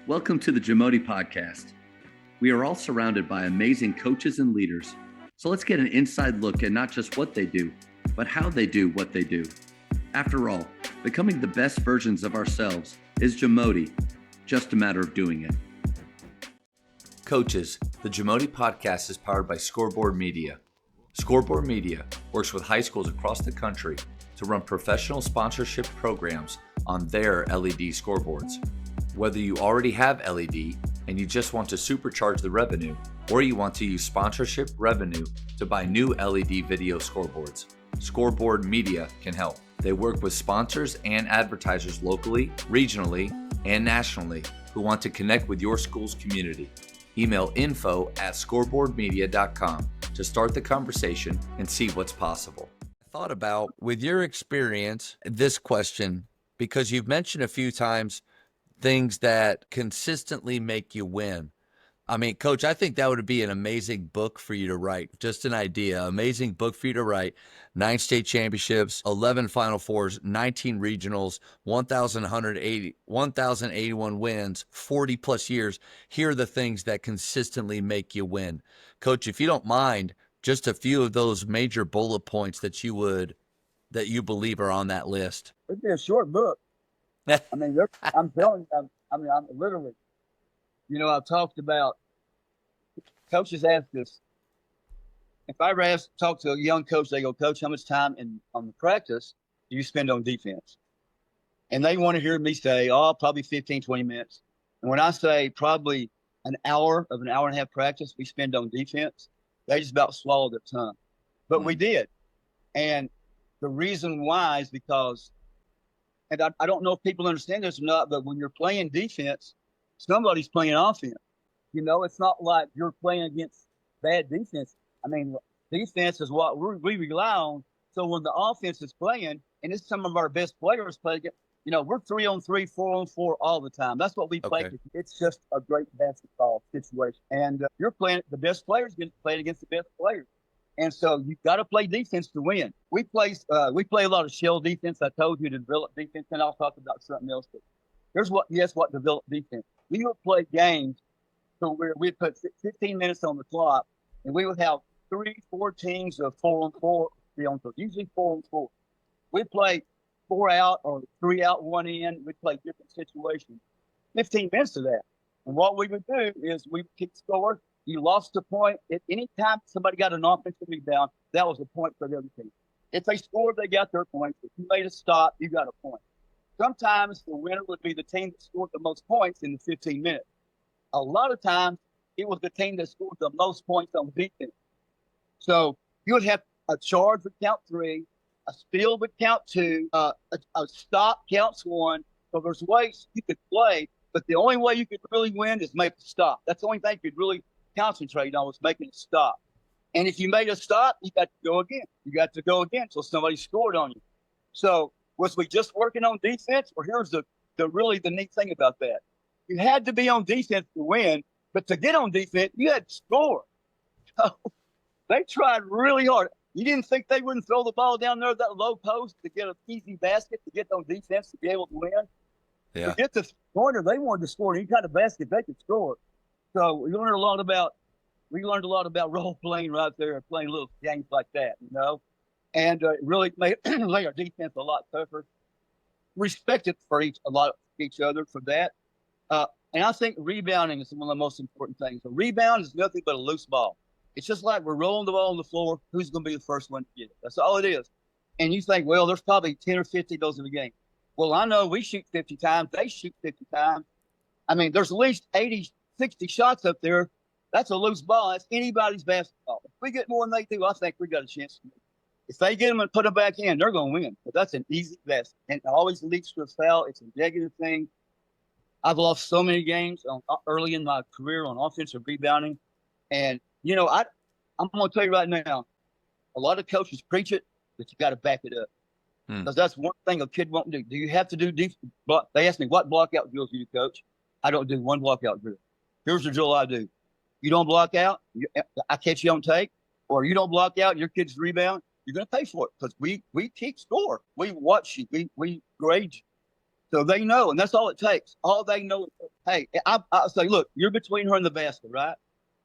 Welcome to the JAMODI podcast. We are all surrounded by amazing coaches and leaders. So let's get an inside look at not just what they do, but how they do what they do. After all, becoming the best versions of ourselves is JAMODI, just a matter of doing it. Coaches, the JAMODI podcast is powered by Scoreboard Media. Scoreboard Media works with high schools across the country to run professional sponsorship programs on their LED scoreboards. Whether you already have LED and you just want to supercharge the revenue, or you want to use sponsorship revenue to buy new LED video scoreboards, Scoreboard Media can help. They work with sponsors and advertisers locally, regionally, and nationally who want to connect with your school's community. Email info@scoreboardmedia.com to start the conversation and see what's possible. I thought about, with your experience, this question, because you've mentioned a few times things that consistently make you win. I mean, Coach, I think that would be an amazing book for you to write. Just an idea. Amazing book for you to write. 9 state championships, 11 Final Fours, 19 regionals, 1,081 wins, 40 plus years. Here are the things that consistently make you win. Coach, if you don't mind, just a few of those major bullet points that you believe are on that list. It'd be a short book. I mean, I'm telling you, I'm literally, I've talked about, coaches ask us, if I ever talk to a young coach, they go, Coach, how much time on the practice do you spend on defense? And they want to hear me say, probably 15, 20 minutes. And when I say probably an hour and a half practice we spend on defense, they just about swallowed their tongue. But we did. And the reason why is because, and I don't know if people understand this or not, but when you're playing defense, somebody's playing offense. It's not like you're playing against bad defense. I mean, defense is what we rely on. So when the offense is playing, and it's some of our best players play, we're 3-on-3, 4-on-4 all the time. That's what we play. Okay. It's just a great basketball situation. And you're playing, the best players get played against the best players. And so you've got to play defense to win. We play a lot of shell defense. I told you to develop defense, and I'll talk about something else. But here's what develop defense. We would play games so where we'd put 15 minutes on the clock, and we would have 3-4 teams of 4-on-4, 3-on-4, usually 4-on-4. We'd play 4 out or 3 out, 1 in. We'd play different situations. 15 minutes of that. And what we would do is we would keep score. You lost a point. At any time somebody got an offensive rebound, that was a point for the other team. If they scored, they got their points. If you made a stop, you got a point. Sometimes the winner would be the team that scored the most points in the 15 minutes. A lot of times, it was the team that scored the most points on defense. So you would have a charge would count 3, a steal would count 2, a stop counts 1. So there's ways you could play, but the only way you could really win is make a stop. That's the only thing you could really concentrate on was making a stop. And if you made a stop, you got to go again. You got to go again until somebody scored on you. So was we just working on defense? Or here's the neat thing about that. You had to be on defense to win, but to get on defense, you had to score. So they tried really hard. You didn't think they wouldn't throw the ball down there that low post to get an easy basket to get on defense to be able to win? Yeah. To get the corner, they wanted to score any kind of basket they could score. So we learned a lot about role playing right there, playing little games like that, and it really made our defense a lot tougher. Respected for each other for that. And I think rebounding is one of the most important things. A rebound is nothing but a loose ball. It's just like we're rolling the ball on the floor. Who's going to be the first one to get it? That's all it is. And you think, well, there's probably 10 or 50 of those in the game. Well, I know we shoot 50 times. They shoot 50 times. I mean, there's at least 80, 60 shots up there. That's a loose ball. That's anybody's basketball. If we get more than they do, I think we got a chance to win. If they get them and put them back in, they're going to win. But that's an easy basket. And it always leads to a foul. It's a negative thing. I've lost so many games early in my career on offensive rebounding. And, I'm going to tell you right now, a lot of coaches preach it, but you got to back it up. Because that's one thing a kid won't do. Do you have to do defense? They ask me, what blockout drills do you coach? I don't do one blockout drill. Here's the drill I do. You don't block out, I catch you on tape, or you don't block out, your kids rebound, you're going to pay for it because we keep score. We watch you. We grade you. So they know, and that's all it takes. All they know is, hey, I say, look, you're between her and the basket, right?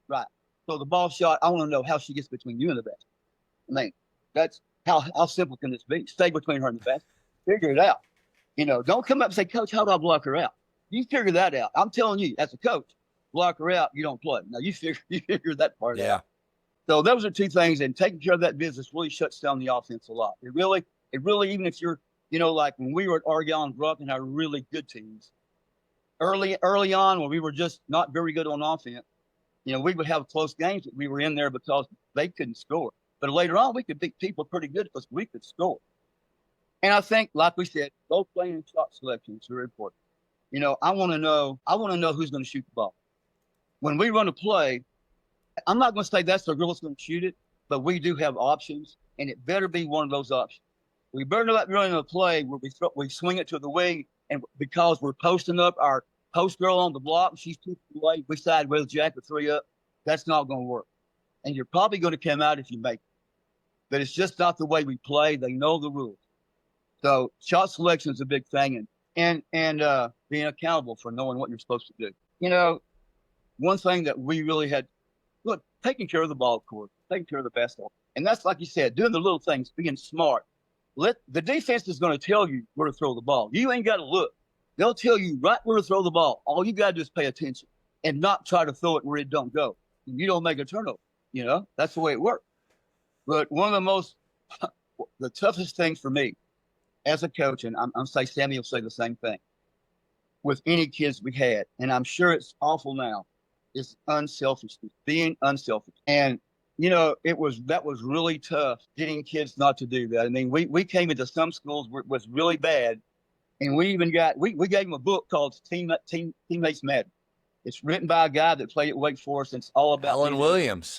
Right. So the ball shot, I want to know how she gets between you and the basket. I mean, that's how simple can this be? Stay between her and the basket. Figure it out. Don't come up and say, Coach, how do I block her out? You figure that out. I'm telling you, as a coach, block her out, you don't play. Now you figure that part out. So those are two things, and taking care of that business really shuts down the offense a lot. It really, even if you're, like when we were at Argyle and Brock and our really good teams, early on when we were just not very good on offense, we would have close games that we were in there because they couldn't score. But later on, we could beat people pretty good because we could score. And I think, like we said, both playing and shot selection is very important. I want to know who's going to shoot the ball. When we run a play, I'm not going to say that's the girl that's going to shoot it, but we do have options, and it better be one of those options. We better not running a play where we swing it to the wing, and because we're posting up our post girl on the block, and she's too away, we side with Jack or 3 up. That's not going to work. And you're probably going to come out if you make it. But it's just not the way we play. They know the rules. So shot selection is a big thing, and being accountable for knowing what you're supposed to do. One thing that we really had, look, taking care of the ball court, taking care of the basketball. And that's, like you said, doing the little things, being smart. The defense is going to tell you where to throw the ball. You ain't got to look. They'll tell you right where to throw the ball. All you got to do is pay attention and not try to throw it where it don't go. And you don't make a turnover. That's the way it works. But one of the toughest things for me as a coach, and I'm say Sammy will say the same thing, with any kids we had, and I'm sure it's awful now, is unselfishness, being unselfish. And that was really tough getting kids not to do that. I mean, we came into some schools where it was really bad, and we even we gave them a book called Teammates Matter. It's written by a guy that played at Wake Forest, and it's all about Alan Williams.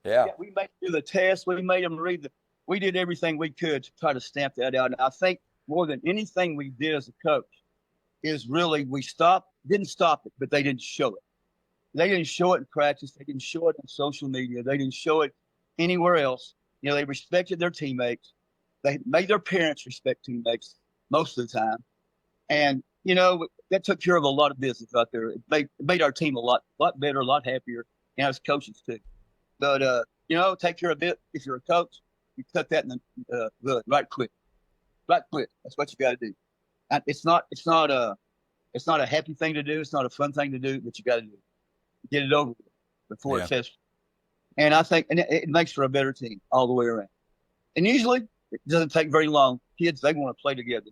Yeah. We made them do the test. We made them read we did everything we could to try to stamp that out. And I think more than anything we did as a coach is really didn't stop it, but they didn't show it. They didn't show it in practice. They didn't show it on social media. They didn't show it anywhere else. They respected their teammates. They made their parents respect teammates most of the time. And, that took care of a lot of business out there. It made our team a lot better, a lot happier, and as coaches too. But, take care of it. If you're a coach, you cut that in the good, right quick. Right quick. That's what you got to do. And it's not a happy thing to do. It's not a fun thing to do, but you got to do it. Get it over with before it's festival. And I think it makes for a better team all the way around. And usually it doesn't take very long. Kids, they want to play together.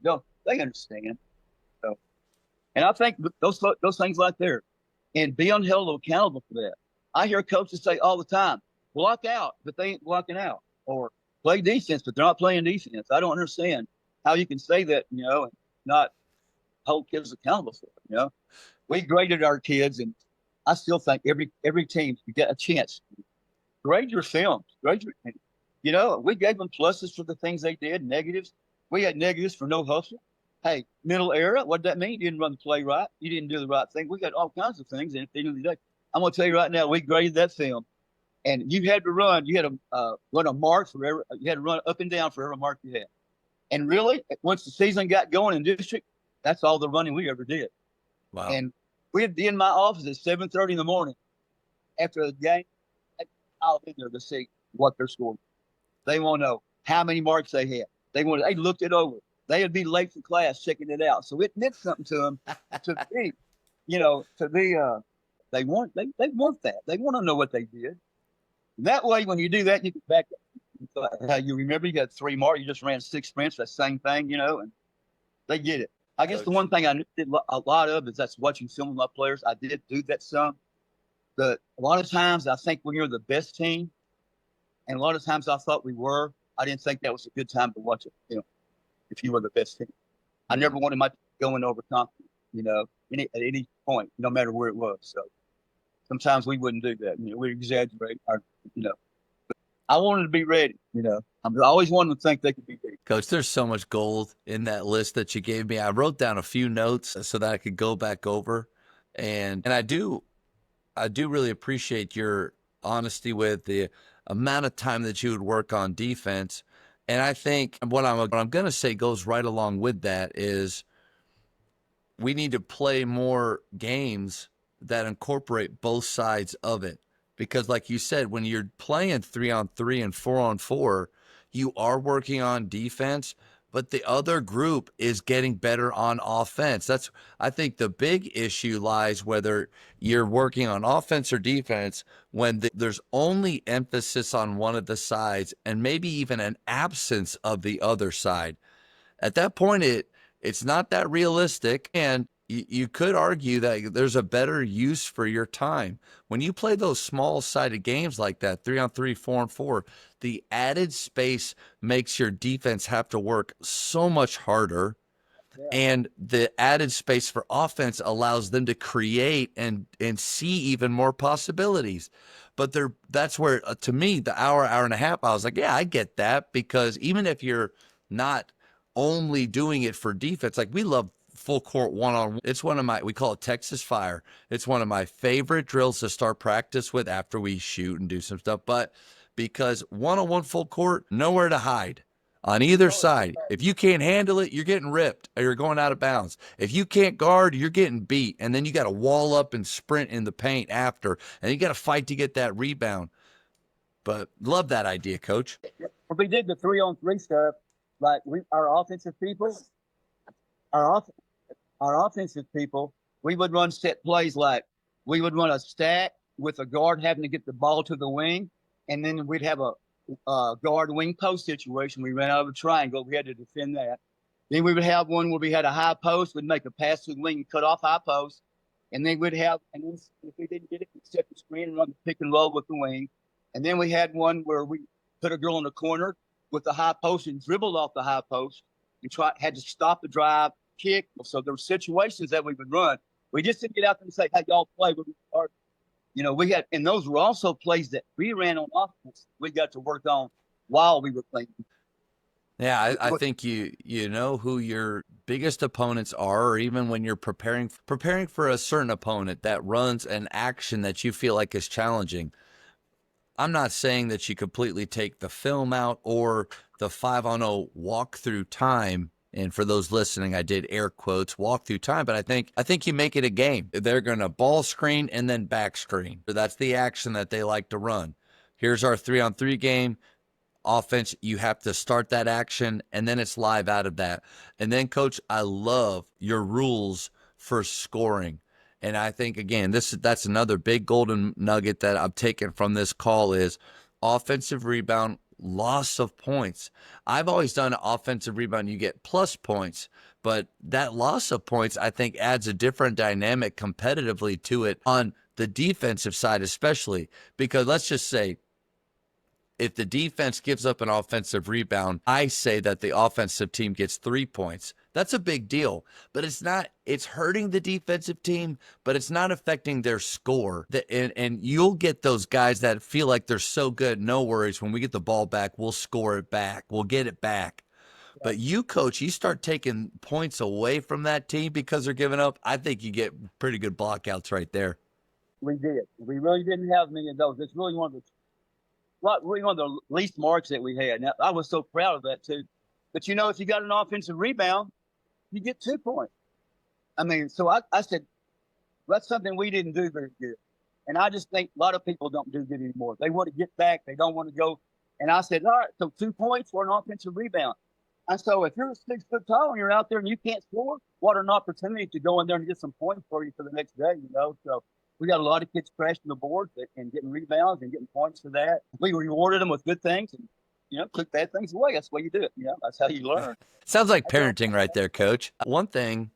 They understand. So, and I think those things like there, and being held accountable for that. I hear coaches say all the time, block out, but they ain't blocking out, or play defense, but they're not playing defense. I don't understand how you can say that, and not hold kids accountable for it. We graded our kids, and I still think every team, you get a chance, grade your films. We gave them pluses for the things they did, negatives. We had negatives for no hustle. Hey, mental error, what did that mean? You didn't run the play right. You didn't do the right thing. We got all kinds of things. And at the end of the day, I'm going to tell you right now, we graded that film. And you had to run. You had to run a mark you had to run up and down for every mark you had. And really, once the season got going in district, that's all the running we ever did. Wow. And we'd be in my office at 7:30 in the morning after the game. I'll be there to see what their score was. They want to know how many marks they had. They looked it over. They would be late for class checking it out. So it meant something to them to be, they want that. They want to know what they did. And that way, when you do that, you can back up. How you remember you got 3 marks, you just ran 6 sprints, that same thing, and they get it. I guess the one thing I did a lot of is that's watching film of my players. I did do that some. But a lot of times I think when you're the best team, and a lot of times I thought we were, I didn't think that was a good time to watch it, if you were the best team. I never wanted my team going overconfident, at any point, no matter where it was. So sometimes we wouldn't do that. We'd exaggerate but I wanted to be ready, I always wanted to think they could be beat. Coach, there's so much gold in that list that you gave me. I wrote down a few notes so that I could go back over. And I do really appreciate your honesty with the amount of time that you would work on defense. And I think what I'm going to say goes right along with that is we need to play more games that incorporate both sides of it. Because like you said, when you're playing 3-on-3 and 4-on-4, you are working on defense, but the other group is getting better on offense. That's, I think the big issue lies whether you're working on offense or defense when there's only emphasis on one of the sides and maybe even an absence of the other side. At that point, it's not that realistic, and you could argue that there's a better use for your time. When you play those small-sided games like that, 3-on-3, 4-on-4, the added space makes your defense have to work so much harder, and the added space for offense allows them to create and see even more possibilities. But that's where, to me, the hour and a half, I was like, yeah, I get that, because even if you're not only doing it for defense, like we love full court one-on-one. It's one of we call it Texas Fire. It's one of my favorite drills to start practice with after we shoot and do some stuff. But because one-on-one full court, nowhere to hide on either side. If you can't handle it, you're getting ripped or you're going out of bounds. If you can't guard, you're getting beat. And then you got to wall up and sprint in the paint after, and you got to fight to get that rebound. But love that idea, Coach. When we did the 3-on-3 stuff, like our offensive people, we would run set plays like we would run a stack with a guard having to get the ball to the wing, and then we'd have a guard wing post situation. We ran out of a triangle. We had to defend that. Then we would have one where we had a high post. We'd make a pass to the wing and cut off high post. And then then if we didn't get it, we'd set the screen and run the pick and roll with the wing. And then we had one where we put a girl in the corner with the high post and dribbled off the high post and had to stop the drive, kick. So there were situations that we would run. We just didn't get out there and say, hey, y'all play when we start. And those were also plays that we ran on offense. We got to work on while we were playing. Yeah, I think you know who your biggest opponents are, or even when you're preparing for a certain opponent that runs an action that you feel like is challenging. I'm not saying that you completely take the film out or the 5-on-0 walk through time. And for those listening, I did air quotes, walk through time, but I think you make it a game. They're going to ball screen and then back screen. That's the action that they like to run. Here's our 3-on-3 game. Offense, you have to start that action, and then it's live out of that. And then, Coach, I love your rules for scoring. And I think, again, that's another big golden nugget that I'm taking from this call is offensive rebound, loss of points. I've always done an offensive rebound, you get plus points, but that loss of points, I think, adds a different dynamic competitively to it on the defensive side, especially because let's just say, if the defense gives up an offensive rebound, I say that the offensive team gets 3 points. That's a big deal, but it's hurting the defensive team, but it's not affecting their score. And you'll get those guys that feel like they're so good, no worries. When we get the ball back, we'll score it back. We'll get it back. But you, Coach, you start taking points away from that team because they're giving up, I think you get pretty good blockouts right there. We did. We really didn't have many of those. It's really one of the least marks that we had. Now, I was so proud of that too. But if you got an offensive rebound, you get 2 points. I mean, so I said, that's something we didn't do very good. And I just think a lot of people don't do good anymore. They want to get back. They don't want to go. And I said, all right, so 2 points for an offensive rebound. And so if you're 6 foot tall and you're out there and you can't score, what an opportunity to go in there and get some points for you for the next day, So we got a lot of kids crashing the board and getting rebounds and getting points for that. We rewarded them with good things and, took bad things away. That's the way you do it. That's how you learn. Sounds like parenting right there, Coach. One thing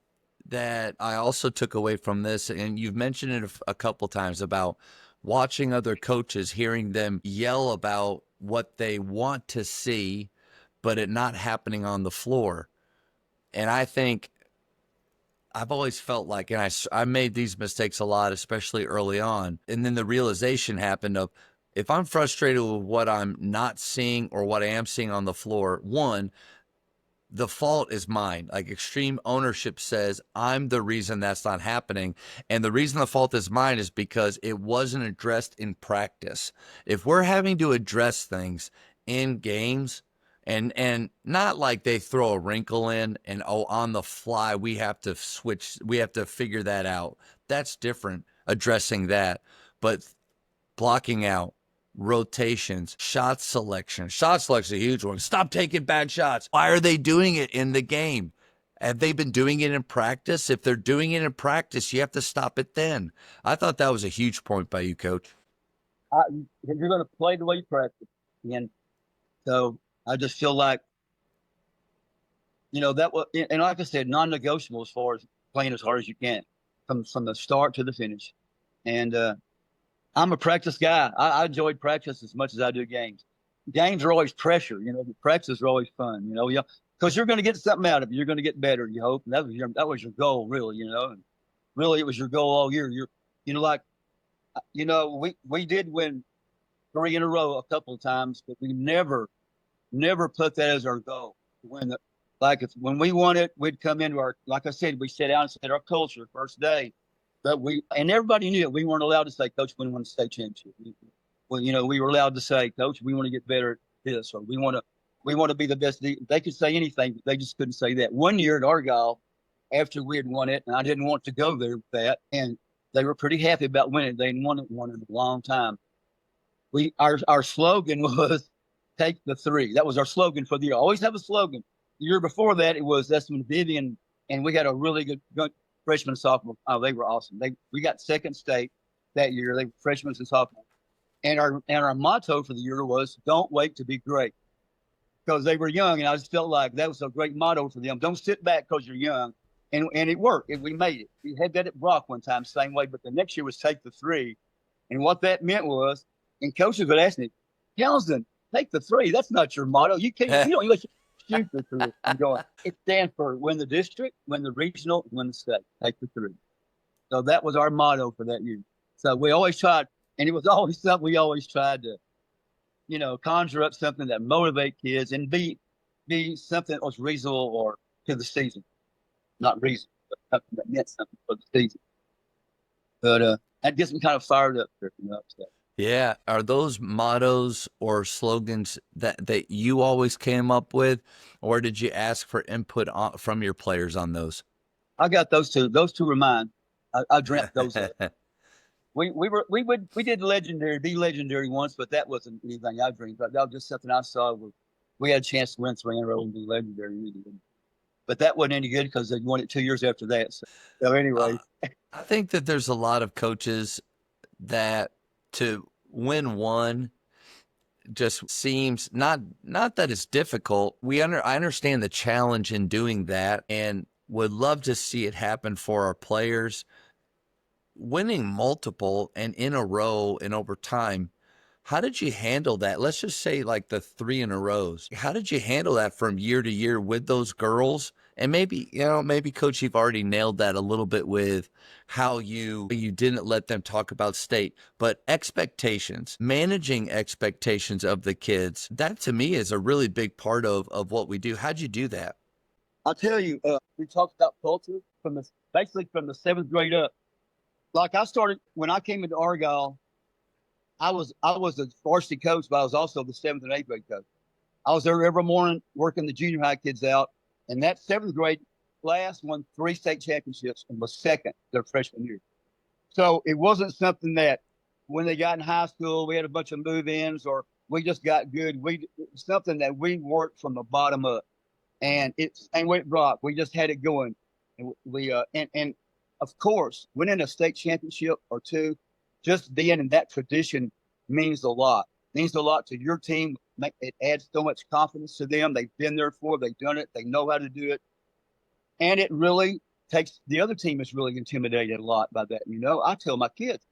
that I also took away from this, and you've mentioned it a couple times about watching other coaches, hearing them yell about what they want to see, but it not happening on the floor. And I think I've always felt like, and I made these mistakes a lot, especially early on. And then the realization happened of, if I'm frustrated with what I'm not seeing or what I am seeing on the floor, one, the fault is mine. Like extreme ownership says, I'm the reason that's not happening. And the reason the fault is mine is because it wasn't addressed in practice. If we're having to address things in games, and not like they throw a wrinkle in and, oh, on the fly we have to switch, we have to figure that out. That's different, addressing that. But blocking out, rotations, shot selection. Shot selection is a huge one. Stop taking bad shots. Why are they doing it in the game? Have they been doing it in practice? If they're doing it in practice, you have to stop it then. I thought that was a huge point by you, Coach. You're going to play the way you practice. And so I just feel like, that was, and like I said, non-negotiable as far as playing as hard as you can from the start to the finish. And I'm a practice guy. I enjoyed practice as much as I do games. Games are always pressure. Practices are always fun. Because you're going to get something out of it. You're going to get better. You hope. And that was your goal, really. And really, it was your goal all year. We did win 3 in a row a couple of times, but we never put that as our goal to win. When we won it, we'd come into like I said, we sat down and said our culture first day. But and everybody knew it. We weren't allowed to say, Coach, we want to state championship. We were allowed to say, Coach, we want to get better at this, or we want to be the best. They could say anything, but they just couldn't say that. One year at Argyle, after we had won it, and I didn't want to go there with that, and they were pretty happy about winning. They hadn't won in a long time. Our slogan was "Take the 3." That was our slogan for the year. I always have a slogan. The year before that, it was that's when Vivian, and we got a really good freshman and sophomore. Oh, they were awesome. We got second state that year. They were freshmen and sophomore. And our motto for the year was "Don't wait to be great," because they were young, and I just felt like that was a great motto for them. Don't sit back because you're young, and it worked. We made it. We had that at Brock one time, same way. But the next year was take the 3, and what that meant was, and coaches would ask me, Townsend, take the 3. That's not your motto. You can't. You don't let you shoot the 3. I'm going. It stands for win the district, win the regional, win the state. Take the 3. So that was our motto for that year. So we always tried, and it was always something we always tried to, conjure up something that motivate kids and be something that was reasonable or to the season. Not reasonable, but something that meant something for the season. But that gets me kind of fired up. Yeah. Are those mottos or slogans that you always came up with, or did you ask for input from your players on those? I got those two. Those two were mine. I dreamt those up. We did be legendary once, but that wasn't anything I dreamed. But that was just something I saw. We had a chance to win 3 in a row and be legendary. But that wasn't any good because they won it 2 years after that. So anyway, I think that there's a lot of coaches that to win one just seems not that it's difficult. I understand the challenge in doing that and would love to see it happen for our players. Winning multiple and in a row and over time, how did you handle that? Let's just say like the 3 in a rows. How did you handle that from year to year with those girls? And maybe Coach, you've already nailed that a little bit with how you didn't let them talk about state, but expectations, managing expectations of the kids. That to me is a really big part of what we do. How'd you do that? I'll tell you, we talked about culture basically from the 7th grade up. Like I started when I came into Argyle, I was a varsity coach, but I was also the 7th and 8th grade coach. I was there every morning working the junior high kids out. And that 7th grade class won 3 state championships and was second their freshman year. So it wasn't something that when they got in high school, we had a bunch of move-ins or we just got good. It was something that we worked from the bottom up. And it's same way at Brock. We just had it going. And and of course, winning a state championship or 2, just being in that tradition means a lot. Means a lot to your team. It adds so much confidence to them. They've been there before. They've done it. They know how to do it. And it really takes the other team is really intimidated a lot by that. I tell my kids,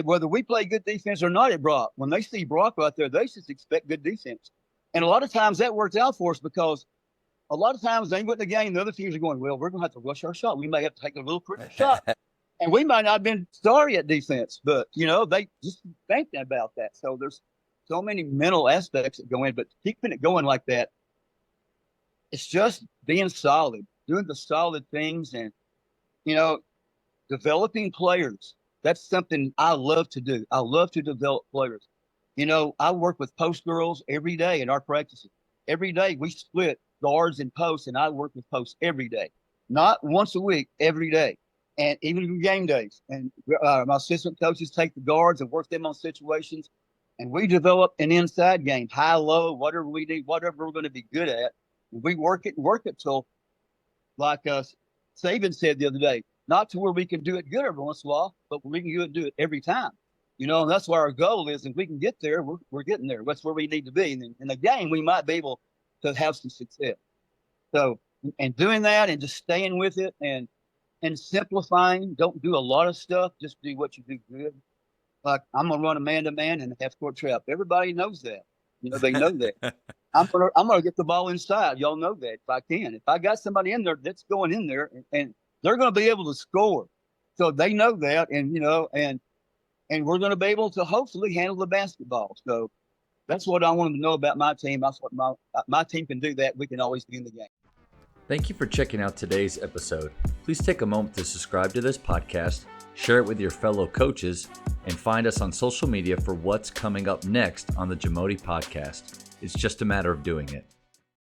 whether we play good defense or not at Brock, when they see Brock right there, they just expect good defense. And a lot of times that works out for us because a lot of times they win the game. The other teams are going, well, we're going to have to rush our shot. We may have to take a little quicker shot. And we might not have been sorry at defense, but, they just think about that. So there's so many mental aspects that go in, but keeping it going like that, it's just being solid, doing the solid things and, developing players. That's something I love to do. I love to develop players. I work with post girls every day in our practices. every day we split guards and posts, and I work with posts every day, not once a week, every day. And even in game days. And my assistant coaches take the guards and work them on situations. And we develop an inside game, high, low, whatever we need, whatever we're going to be good at. And we work it till, like Saban said the other day, not to where we can do it good every once in a while, but we can do it every time. And that's where our goal is. If we can get there, we're getting there. That's where we need to be. And in the game, we might be able to have some success. So, and doing that and just staying with it and simplifying. Don't do a lot of stuff. Just do what you do good. Like, I'm going to run a man-to-man and a half-court trap. Everybody knows that. They know that. I'm gonna get the ball inside. Y'all know that if I can. If I got somebody in there that's going in there, and they're going to be able to score. So they know that, and we're going to be able to hopefully handle the basketball. So that's what I wanted to know about my team. That's what my team can do. That we can always do in the game. Thank you for checking out today's episode. Please take a moment to subscribe to this podcast, share it with your fellow coaches, and find us on social media for what's coming up next on the JAMODI podcast. It's just a matter of doing it.